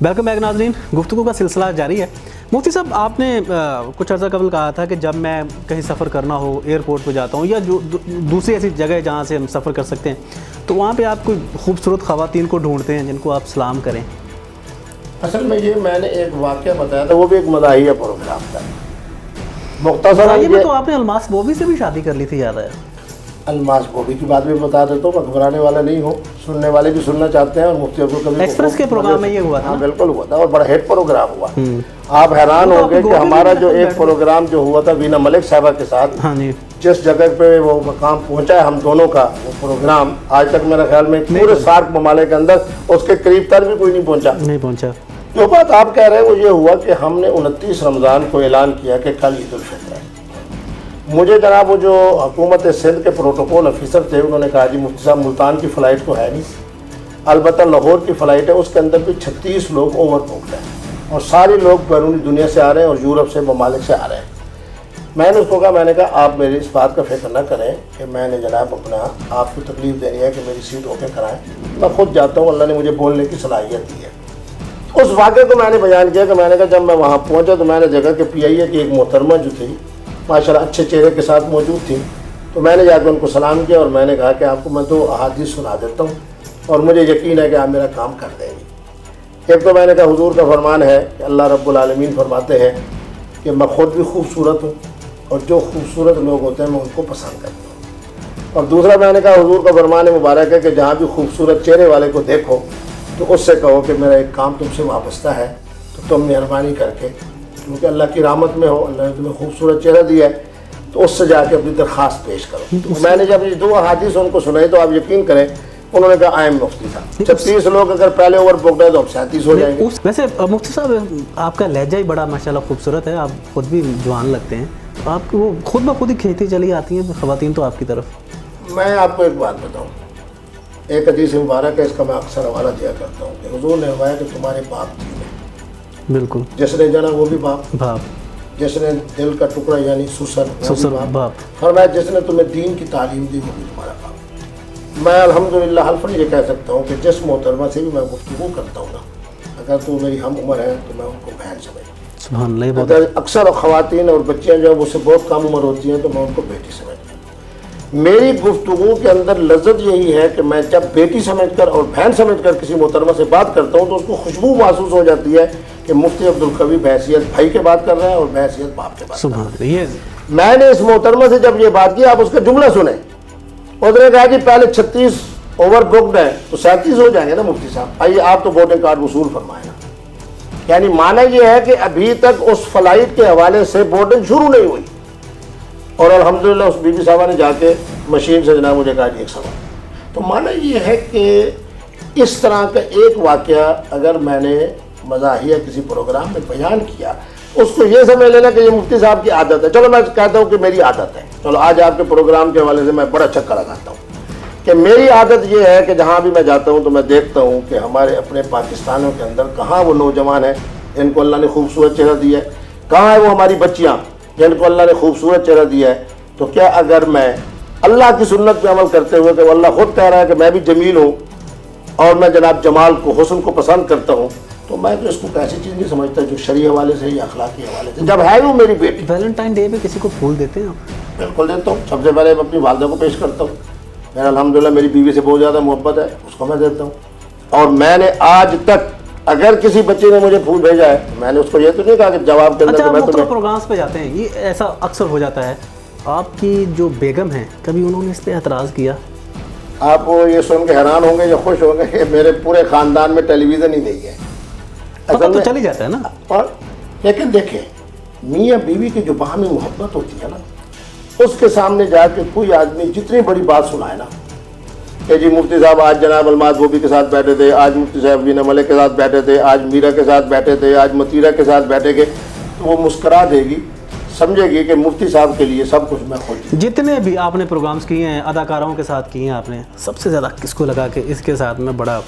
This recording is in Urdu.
ویلکم بیک ناظرین، گفتگو کا سلسلہ جاری ہے۔ مفتی صاحب، آپ نے کچھ عرصہ قبل کہا تھا کہ جب میں کہیں سفر کرنا ہو، ایئرپورٹ پہ جاتا ہوں یا جو دوسری ایسی جگہ جہاں سے ہم سفر کر سکتے ہیں، تو وہاں پہ آپ کوئی خوبصورت خواتین کو ڈھونڈتے ہیں جن کو آپ سلام کریں؟ اصل میں یہ میں نے ایک واقعہ بتایا تھا، وہ بھی ایک مداحیہ پروگرام تھا مختصر۔ یہ تو آپ نے الماس بوبی سے بھی شادی کر لی تھی، یاد ہے؟ الماس بوبی کی بات بھی بتا دیتا ہوں، میں گھبرانے والا نہیں ہوں، سننے والے بھی سننا چاہتے ہیں۔ اور مفتی عبدالقوی ایکسپریس کے پروگرام میں یہ ہوا تھا؟ ہاں بالکل ہوا تھا، اور بڑا ہٹ پروگرام ہوا۔ آپ حیران ہو گئے کہ ہمارا جو ایک پروگرام جو ہوا تھا وینا ملک صاحبہ کے ساتھ، جس جگہ پہ وہ مقام پہنچا ہے ہم دونوں کا، وہ پروگرام آج تک میرے خیال میں پورے سارک ممالک کے اندر اس کے قریب تر بھی کوئی نہیں پہنچا۔ جو بات آپ کہہ رہے ہیں وہ یہ ہوا کہ ہم نے 29 رمضان کو اعلان کیا کہ کل عید الفطر ہے۔ مجھے جناب وہ جو حکومت سندھ کے پروٹوکول افیسر تھے، انہوں نے کہا جی مفتی صاحب ملتان کی فلائٹ تو ہے نہیں، البتہ لاہور کی فلائٹ ہے، اس کے اندر بھی 36 لوگ اوور بکڈ ہیں اور سارے لوگ بیرونی دنیا سے آ رہے ہیں اور یورپ سے ممالک سے آ رہے ہیں۔ میں نے اس کو کہا، میں نے کہا آپ میری اس بات کا فکر نہ کریں کہ میں نے جناب اپنا آپ کو تکلیف دینی ہے کہ میری سیٹ اوکے کرائیں، میں خود جاتا ہوں، اللہ نے مجھے بولنے کی صلاحیت دی ہے۔ اس واقعے کو میں نے بیان کیا کہ میں نے کہا جب میں وہاں پہنچا تو میں نے جگہ کہ پی آئی اے کی ایک محترمہ جو تھی ماشاءاللہ اچھے چہرے کے ساتھ موجود تھی، تو میں نے جا کے ان کو سلام کیا اور میں نے کہا کہ آپ کو میں تو احادیث سنا دیتا ہوں اور مجھے یقین ہے کہ آپ میرا کام کر دیں گے۔ ایک تو میں نے کہا حضور کا فرمان ہے کہ اللہ رب العالمین فرماتے ہیں کہ میں خود بھی خوبصورت ہوں اور جو خوبصورت لوگ ہوتے ہیں میں ان کو پسند کرتا ہوں، اور دوسرا میں نے کہا حضور کا فرمان مبارک ہے کہ جہاں بھی خوبصورت چہرے والے کو دیکھو تو اس سے کہو کہ میرا ایک کام تم سے وابستہ ہے، تو تم مہربانی کر کے، کیونکہ اللہ کی رحمت میں ہو، اللہ نے تمہیں خوبصورت چہرہ دیا ہے، تو اس سے جا کے اپنی درخواست پیش کرو۔ میں نے جب یہ 2 احادیث ان کو سنائی تو آپ یقین کریں، انہوں نے کہا آئی ایم مفتی صاحب 36 لوگ اگر پہلے اوور بکڈ ہے تو اب 37 ہو جائیں گے۔ ویسے مفتی صاحب آپ کا لہجہ ہی بڑا ماشاءاللہ خوبصورت ہے، آپ خود بھی جوان لگتے ہیں، آپ وہ خود بخود ہی کھیتی چلی آتی ہیں خواتین تو آپ کی طرف؟ میں آپ کو ایک بات بتاؤں، ایک حدیث مبارک ہے، اس کا میں اکثر حوالہ دیا کرتا ہوں کہ حضور نے فرمایا کہ تمہارے باپ تین ہیں، بالکل، جس نے جنا وہ بھی باپ، جس نے دل کا ٹکڑا یعنی سسر باپ، فرمایا جس نے تمہیں دین کی تعلیم دی وہ بھی تمہارا باپ۔ میں الحمدللہ حلفاً یہ کہہ سکتا ہوں کہ جس محترمہ سے بھی میں گفتگو کرتا ہوں نا، اگر تو میری ہم عمر ہے تو میں ان کو بہن سمجھتا ہوں، اگر اکثر خواتین اور بچیاں جو ہیں مجھ سے بہت کم عمر ہوتی ہیں تو میں ان کو بیٹی سمجھتا ہوں۔ میری گفتگو کے اندر لذت یہی ہے کہ میں جب بیٹی سمجھ کر اور بہن سمجھ کر کسی محترمہ سے بات کرتا ہوں تو اس کو خوشبو محسوس ہو جاتی ہے کہ مفتی عبدالقوی بحیثیت بھائی کے بات کر رہے ہیں اور بحیثیت باپ کے بات کر رہے ہیں۔ میں نے اس محترمہ سے جب یہ بات کی، آپ اس کا جملہ سنیں، اس نے کہا کہ پہلے 36 اوور بکڈ ہیں تو 37 ہو جائیں گے نا مفتی صاحب، آئیے آپ تو ووٹنگ کارڈ وصول فرمائیں نا۔ یعنی معنی یہ ہے کہ ابھی تک اس فلائٹ کے حوالے سے ووٹنگ شروع نہیں ہوئی، اور الحمدللہ اس بی بی صاحبہ نے جا کے مشین سے جناب مجھے کہا ایک سوال۔ تو معنی یہ ہے کہ اس طرح کا ایک واقعہ اگر میں نے مزاحیہ کسی پروگرام میں بیان کیا، اس کو یہ سمجھ لینا کہ یہ مفتی صاحب کی عادت ہے۔ چلو میں کہتا ہوں کہ میری عادت ہے، چلو آج آپ کے پروگرام کے حوالے سے میں بڑا چکر لگاتا ہوں کہ میری عادت یہ ہے کہ جہاں بھی میں جاتا ہوں تو میں دیکھتا ہوں کہ ہمارے اپنے پاکستانوں کے اندر کہاں وہ نوجوان ہیں جن کو اللہ نے خوبصورت چہرہ دیا ہے، کہاں ہے وہ ہماری بچیاں جن کو اللہ نے خوبصورت چہرہ دیا ہے۔ تو کیا اگر میں اللہ کی سنت پہ عمل کرتے ہوئے کہ وہ اللہ خود کہہ رہا ہے کہ میں بھی جمیل ہوں اور میں جناب جمال کو حسن کو پسند کرتا ہوں، تو میں تو اس کو ایسی چیز نہیں سمجھتا جو شرعی حوالے سے یا اخلاقی حوالے سے، جب ہے وہ میری بیٹی۔ ویلنٹائن ڈے پہ کسی کو پھول دیتے ہیں آپ؟ بالکل دیتا ہوں، سب سے پہلے میں اپنی والدہ کو پیش کرتا ہوں، میرا الحمدللہ میری بیوی سے بہت زیادہ محبت ہے، اس کو میں دیتا ہوں۔ اور میں نے آج تک اگر کسی بچے نے مجھے پھول بھیجا ہے میں نے اس کو یہ تو نہیں کہا کہ جواب کے اندر اچھا، مختلف پروگرامز پہ جاتے ہیں، یہ ایسا اکثر ہو جاتا ہے، آپ کی جو بیگم ہیں کبھی انہوں نے اس پہ اعتراض کیا؟ آپ یہ سن کے حیران ہوں گے یا خوش ہوں گے کہ میرے پورے خاندان میں ٹیلی ویژن ہی نہیں ہے، پتہ تو چل ہی جاتا ہے نا۔ اور لیکن دیکھیں میاں بیوی کی جو باہمی محبت ہوتی ہے نا، اس کے سامنے جا کے کوئی آدمی جتنی بڑی بات سنائے نا کہ جی مفتی صاحب آج جناب الماس بوبی کے ساتھ بیٹھے تھے، آج مفتی صاحب وینا ملک کے ساتھ بیٹھے تھے، آج میرا کے ساتھ بیٹھے تھے، آج متیرہ کے ساتھ بیٹھے گے، تو وہ مسکرا دے گی، سمجھے گی کہ مفتی صاحب کے لیے سب کچھ میں خود۔ جتنے بھی آپ نے پروگرامز کیے ہیں اداکاروں کے ساتھ کیے ہیں، آپ نے سب سے زیادہ کس کو لگا کہ اس کے ساتھ میں بڑا